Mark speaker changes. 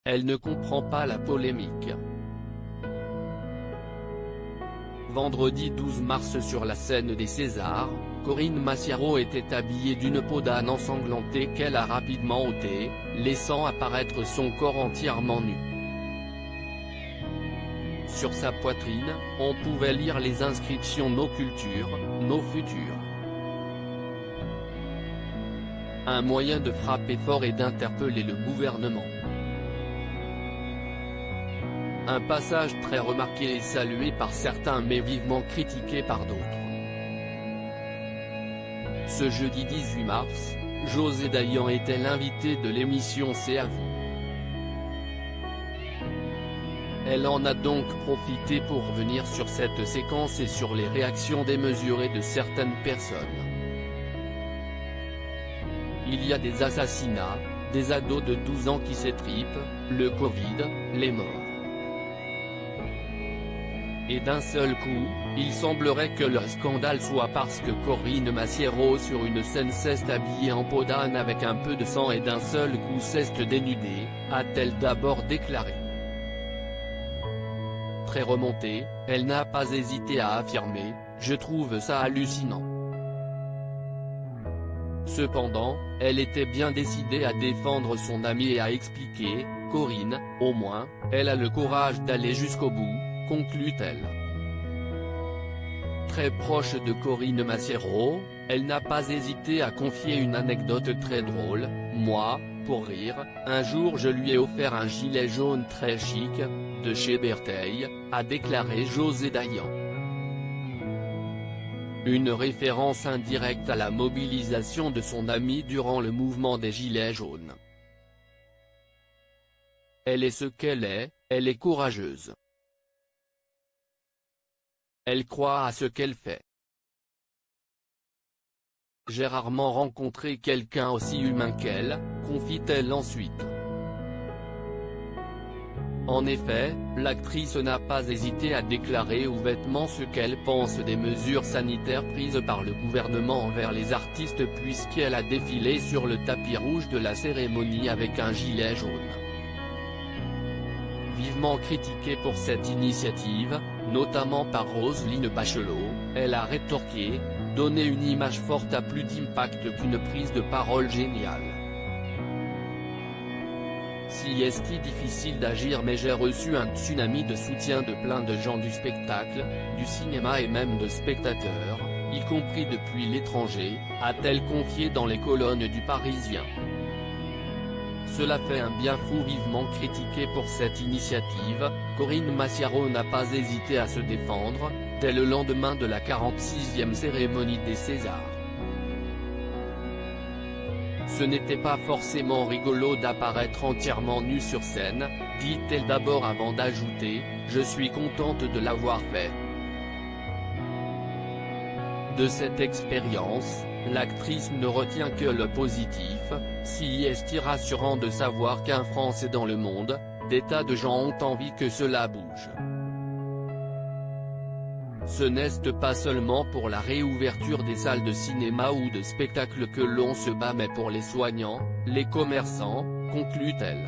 Speaker 1: Elle ne comprend pas la polémique. Vendredi 12 mars sur la scène des Césars, Corinne Massiaro était habillée d'une peau d'âne ensanglantée qu'elle a rapidement ôtée, laissant apparaître son corps entièrement nu. Sur sa poitrine, on pouvait lire les inscriptions « Nos cultures, nos futurs ». Un moyen de frapper fort et d'interpeller le gouvernement. Un passage très remarqué et salué par certains mais vivement critiqué par d'autres. Ce jeudi 18 mars, José Dayan était l'invité de l'émission C'est à vous. Elle en a donc profité pour revenir sur cette séquence et sur les réactions démesurées de certaines personnes. Il y a des assassinats, des ados de 12 ans qui s'étripent, le Covid, les morts. Et d'un seul coup, il semblerait que le scandale soit parce que Corinne Massiaro sur une scène s'est habillée en peau d'âne avec un peu de sang et d'un seul coup s'est dénudée, a-t-elle d'abord déclaré. Très remontée, elle n'a pas hésité à affirmer « Je trouve ça hallucinant ». Cependant, elle était bien décidée à défendre son amie et à expliquer « Corinne, au moins, elle a le courage d'aller jusqu'au bout », conclut-elle. Très proche de Corinne Massiaro, elle n'a pas hésité à confier une anecdote très drôle. « Moi, pour rire, un jour je lui ai offert un gilet jaune très chic, de chez Bertheil », a déclaré José Dayan. Une référence indirecte à la mobilisation de son amie durant le mouvement des Gilets jaunes. Elle est ce qu'elle est, elle est courageuse. Elle croit à ce qu'elle fait. J'ai rarement rencontré quelqu'un aussi humain qu'elle, confie-t-elle ensuite. En effet, l'actrice n'a pas hésité à déclarer ouvertement ce qu'elle pense des mesures sanitaires prises par le gouvernement envers les artistes puisqu'elle a défilé sur le tapis rouge de la cérémonie avec un gilet jaune. Vivement critiquée pour cette initiative, notamment par Roselyne Bachelot, elle a rétorqué « Donner une image forte a plus d'impact qu'une prise de parole géniale. Si est difficile d'agir mais j'ai reçu un tsunami de soutien de plein de gens du spectacle, du cinéma et même de spectateurs, y compris depuis l'étranger », a-t-elle confié dans les colonnes du Parisien. Cela fait un bien fou. Vivement critiquée pour cette initiative, Corinne Massiaro n'a pas hésité à se défendre, dès le lendemain de la 46e cérémonie des Césars. Ce n'était pas forcément rigolo d'apparaître entièrement nue sur scène, dit-elle d'abord avant d'ajouter « Je suis contente de l'avoir fait ». De cette expérience, l'actrice ne retient que le positif, si est rassurant de savoir qu'un Français dans le monde, des tas de gens ont envie que cela bouge. Ce n'est pas seulement pour la réouverture des salles de cinéma ou de spectacle que l'on se bat mais pour les soignants, les commerçants, conclut-elle.